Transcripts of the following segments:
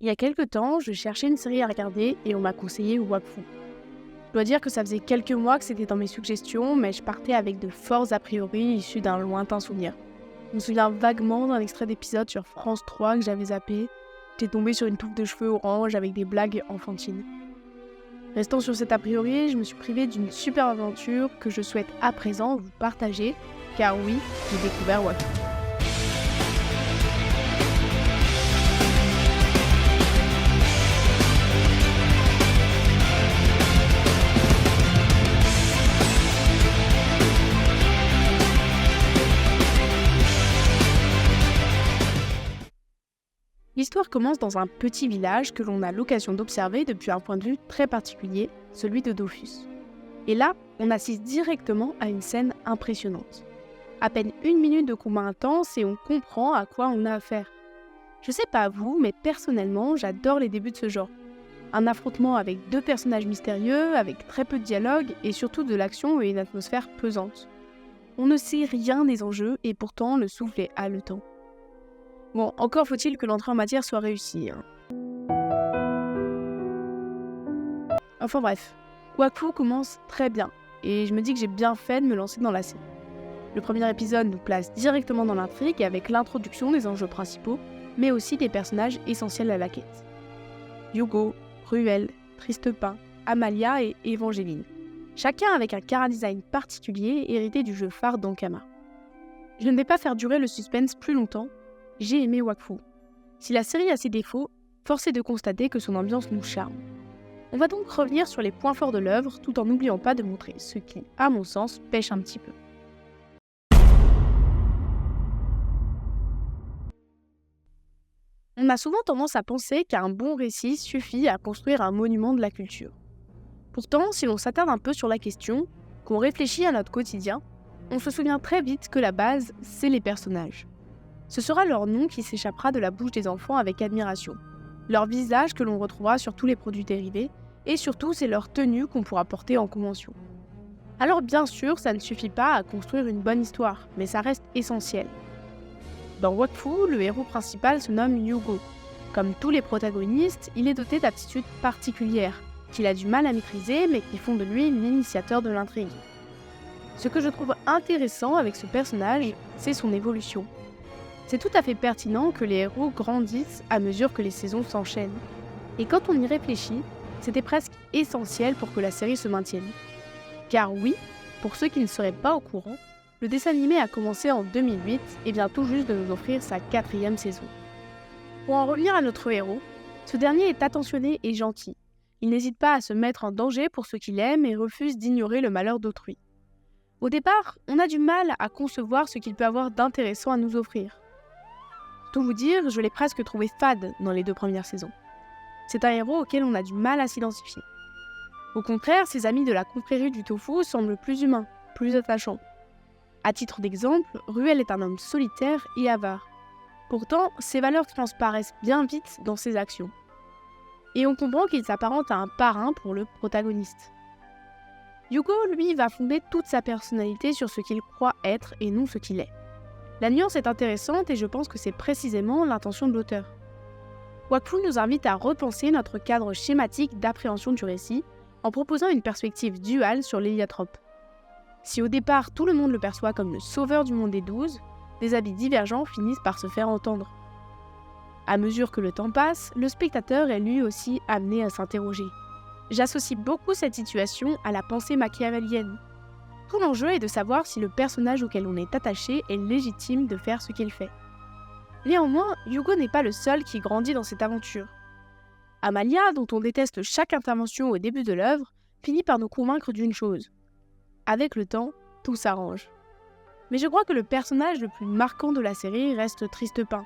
Il y a quelques temps, je cherchais une série à regarder et on m'a conseillé Wakfu. Je dois dire que ça faisait quelques mois que c'était dans mes suggestions, mais je partais avec de forts a priori issus d'un lointain souvenir. Je me souviens vaguement d'un extrait d'épisode sur France 3 que j'avais zappé. J'étais tombée sur une touffe de cheveux orange avec des blagues enfantines. Restant sur cet a priori, je me suis privée d'une super aventure que je souhaite à présent vous partager, car oui, j'ai découvert Wakfu. L'histoire commence dans un petit village que l'on a l'occasion d'observer depuis un point de vue très particulier, celui de Dofus. Et là, on assiste directement à une scène impressionnante. À peine 1 minute de combat intense et on comprend à quoi on a affaire. Je sais pas vous, mais personnellement, j'adore les débuts de ce genre. Un affrontement avec 2 personnages mystérieux, avec très peu de dialogue et surtout de l'action et une atmosphère pesante. On ne sait rien des enjeux et pourtant le souffle est haletant. Bon, encore faut-il que l'entrée en matière soit réussie. Enfin bref, Wakfu commence très bien, et je me dis que j'ai bien fait de me lancer dans la série. Le premier épisode nous place directement dans l'intrigue avec l'introduction des enjeux principaux, mais aussi des personnages essentiels à la quête. Hugo, Ruel, Tristepin, Amalia et Evangeline. Chacun avec un chara-design particulier hérité du jeu phare d'Ankama. Je ne vais pas faire durer le suspense plus longtemps. J'ai aimé Wakfu. Si la série a ses défauts, force est de constater que son ambiance nous charme. On va donc revenir sur les points forts de l'œuvre tout en n'oubliant pas de montrer ce qui, à mon sens, pêche un petit peu. On a souvent tendance à penser qu'un bon récit suffit à construire un monument de la culture. Pourtant, si l'on s'attarde un peu sur la question, qu'on réfléchit à notre quotidien, on se souvient très vite que la base, c'est les personnages. Ce sera leur nom qui s'échappera de la bouche des enfants avec admiration, leur visage que l'on retrouvera sur tous les produits dérivés, et surtout c'est leur tenue qu'on pourra porter en convention. Alors bien sûr, ça ne suffit pas à construire une bonne histoire, mais ça reste essentiel. Dans Wakfu, le héros principal se nomme Hugo. Comme tous les protagonistes, il est doté d'aptitudes particulières, qu'il a du mal à maîtriser, mais qui font de lui l'initiateur de l'intrigue. Ce que je trouve intéressant avec ce personnage, c'est son évolution. C'est tout à fait pertinent que les héros grandissent à mesure que les saisons s'enchaînent. Et quand on y réfléchit, c'était presque essentiel pour que la série se maintienne. Car oui, pour ceux qui ne seraient pas au courant, le dessin animé a commencé en 2008 et vient tout juste de nous offrir sa 4e saison. Pour en revenir à notre héros, ce dernier est attentionné et gentil. Il n'hésite pas à se mettre en danger pour ceux qu'il aime et refuse d'ignorer le malheur d'autrui. Au départ, on a du mal à concevoir ce qu'il peut avoir d'intéressant à nous offrir. Tout vous dire, je l'ai presque trouvé fade dans les 2 premières saisons. C'est un héros auquel on a du mal à s'identifier. Au contraire, ses amis de la confrérie du tofu semblent plus humains, plus attachants. À titre d'exemple, Ruel est un homme solitaire et avare. Pourtant, ses valeurs transparaissent bien vite dans ses actions. Et on comprend qu'il s'apparente à un parrain pour le protagoniste. Hugo, lui, va fonder toute sa personnalité sur ce qu'il croit être et non ce qu'il est. La nuance est intéressante et je pense que c'est précisément l'intention de l'auteur. Wakfu nous invite à repenser notre cadre schématique d'appréhension du récit en proposant une perspective duale sur l'héliatrope. Si au départ tout le monde le perçoit comme le sauveur du monde des 12, des avis divergents finissent par se faire entendre. À mesure que le temps passe, le spectateur est lui aussi amené à s'interroger. J'associe beaucoup cette situation à la pensée machiavélienne. Tout l'enjeu est de savoir si le personnage auquel on est attaché est légitime de faire ce qu'il fait. Néanmoins, Hugo n'est pas le seul qui grandit dans cette aventure. Amalia, dont on déteste chaque intervention au début de l'œuvre, finit par nous convaincre d'une chose. Avec le temps, tout s'arrange. Mais je crois que le personnage le plus marquant de la série reste Tristepin.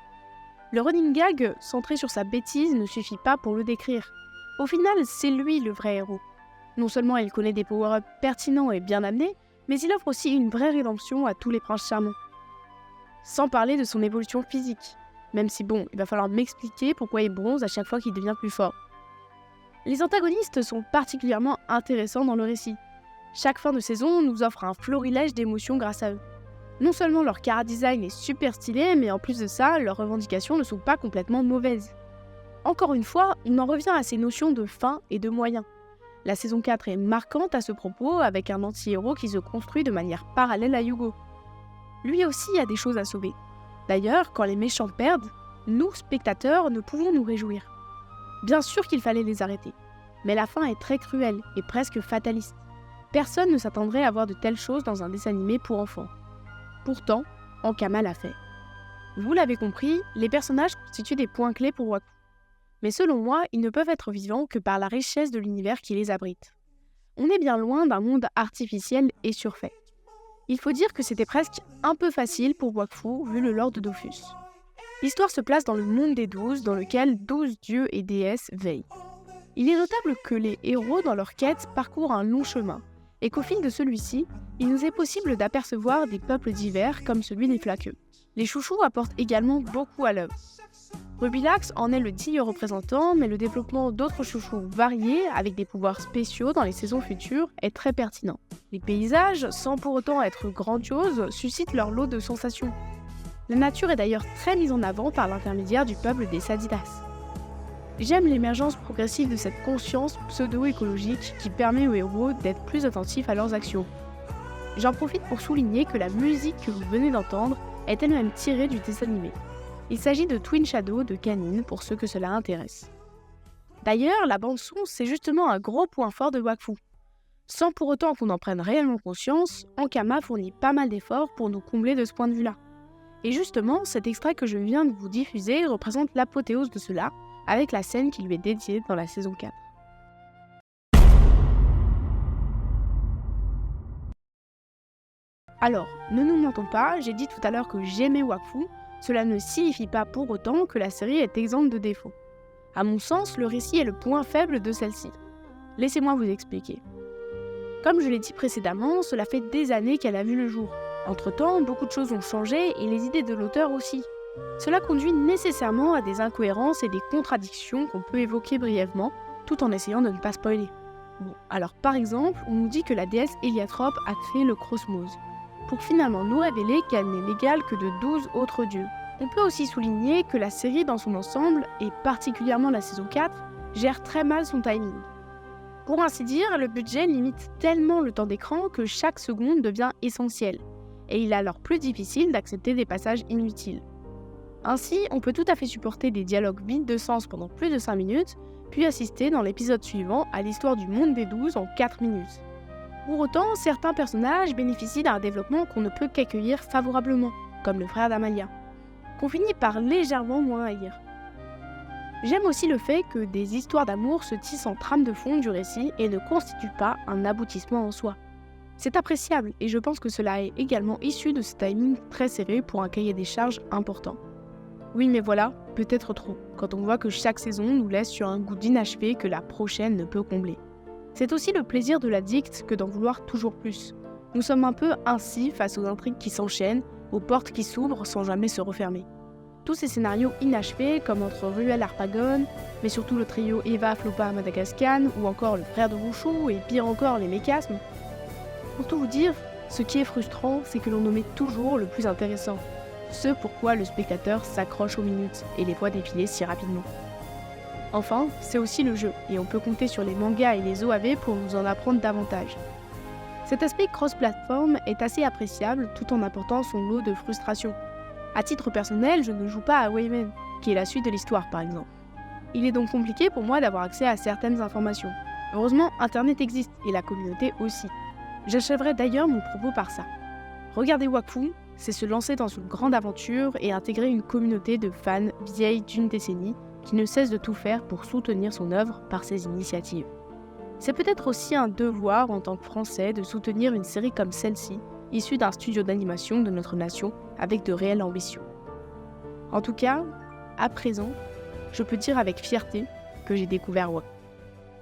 Le running gag centré sur sa bêtise ne suffit pas pour le décrire. Au final, c'est lui le vrai héros. Non seulement il connaît des power-ups pertinents et bien amenés, mais il offre aussi une vraie rédemption à tous les princes charmants. Sans parler de son évolution physique, même si bon, il va falloir m'expliquer pourquoi il bronze à chaque fois qu'il devient plus fort. Les antagonistes sont particulièrement intéressants dans le récit. Chaque fin de saison nous offre un florilège d'émotions grâce à eux. Non seulement leur chara-design est super stylé, mais en plus de ça, leurs revendications ne sont pas complètement mauvaises. Encore une fois, on en revient à ces notions de fin et de moyens. La saison 4 est marquante à ce propos, avec un anti-héros qui se construit de manière parallèle à Hugo. Lui aussi a des choses à sauver. D'ailleurs, quand les méchants perdent, nous, spectateurs, ne pouvons nous réjouir. Bien sûr qu'il fallait les arrêter, mais la fin est très cruelle et presque fataliste. Personne ne s'attendrait à voir de telles choses dans un dessin animé pour enfants. Pourtant, Ankama l'a fait. Vous l'avez compris, les personnages constituent des points clés pour Wakfu. Mais selon moi, ils ne peuvent être vivants que par la richesse de l'univers qui les abrite. On est bien loin d'un monde artificiel et surfait. Il faut dire que c'était presque un peu facile pour Wakfu vu le lore de Dofus. L'histoire se place dans le monde des 12, dans lequel 12 dieux et déesses veillent. Il est notable que les héros dans leur quête parcourent un long chemin, et qu'au fil de celui-ci, il nous est possible d'apercevoir des peuples divers comme celui des Flaqueux. Les chouchous apportent également beaucoup à l'œuvre. Rubilax en est le digne représentant, mais le développement d'autres chouchous variés, avec des pouvoirs spéciaux dans les saisons futures, est très pertinent. Les paysages, sans pour autant être grandioses, suscitent leur lot de sensations. La nature est d'ailleurs très mise en avant par l'intermédiaire du peuple des Sadidas. J'aime l'émergence progressive de cette conscience pseudo-écologique qui permet aux héros d'être plus attentifs à leurs actions. J'en profite pour souligner que la musique que vous venez d'entendre est elle-même tirée du dessin animé. Il s'agit de Twin Shadow de Canine pour ceux que cela intéresse. D'ailleurs, la bande-son, c'est justement un gros point fort de Wakfu. Sans pour autant qu'on en prenne réellement conscience, Ankama fournit pas mal d'efforts pour nous combler de ce point de vue-là. Et justement, cet extrait que je viens de vous diffuser représente l'apothéose de cela, avec la scène qui lui est dédiée dans la saison 4. Alors, ne nous mentons pas, j'ai dit tout à l'heure que j'aimais Wakfu, cela ne signifie pas pour autant que la série est exempte de défauts. À mon sens, le récit est le point faible de celle-ci. Laissez-moi vous expliquer. Comme je l'ai dit précédemment, cela fait des années qu'elle a vu le jour. Entre-temps, beaucoup de choses ont changé et les idées de l'auteur aussi. Cela conduit nécessairement à des incohérences et des contradictions qu'on peut évoquer brièvement, tout en essayant de ne pas spoiler. Bon, alors par exemple, on nous dit que la déesse Héliatrope a créé le Cosmos, pour finalement nous révéler qu'elle n'est l'égale que de 12 autres dieux. On peut aussi souligner que la série dans son ensemble, et particulièrement la saison 4, gère très mal son timing. Pour ainsi dire, le budget limite tellement le temps d'écran que chaque seconde devient essentielle, et il est alors plus difficile d'accepter des passages inutiles. Ainsi, on peut tout à fait supporter des dialogues vides de sens pendant plus de 5 minutes, puis assister dans l'épisode suivant à l'histoire du monde des 12 en 4 minutes. Pour autant, certains personnages bénéficient d'un développement qu'on ne peut qu'accueillir favorablement, comme le frère d'Amalia, qu'on finit par légèrement moins haïr. J'aime aussi le fait que des histoires d'amour se tissent en trame de fond du récit et ne constituent pas un aboutissement en soi. C'est appréciable et je pense que cela est également issu de ce timing très serré pour un cahier des charges important. Oui, mais voilà, peut-être trop, quand on voit que chaque saison nous laisse sur un goût d'inachevé que la prochaine ne peut combler. C'est aussi le plaisir de l'addict que d'en vouloir toujours plus. Nous sommes un peu ainsi face aux intrigues qui s'enchaînent, aux portes qui s'ouvrent sans jamais se refermer. Tous ces scénarios inachevés, comme entre Ruel Harpagon, mais surtout le trio Eva Flopa Madagascar, ou encore le frère de Wushu, et pire encore les mécasmes. Pour tout vous dire, ce qui est frustrant, c'est que l'on omet toujours le plus intéressant. Ce pourquoi le spectateur s'accroche aux minutes et les voit défiler si rapidement. Enfin, c'est aussi le jeu, et on peut compter sur les mangas et les OAV pour nous en apprendre davantage. Cet aspect cross-platform est assez appréciable tout en apportant son lot de frustration. À titre personnel, je ne joue pas à Wayman, qui est la suite de l'histoire par exemple. Il est donc compliqué pour moi d'avoir accès à certaines informations. Heureusement, Internet existe, et la communauté aussi. J'achèverai d'ailleurs mon propos par ça. Regarder Wakfu, c'est se lancer dans une grande aventure et intégrer une communauté de fans vieilles d'une décennie qui ne cesse de tout faire pour soutenir son œuvre par ses initiatives. C'est peut-être aussi un devoir en tant que Français de soutenir une série comme celle-ci, issue d'un studio d'animation de notre nation avec de réelles ambitions. En tout cas, à présent, je peux dire avec fierté que j'ai découvert Wakfu.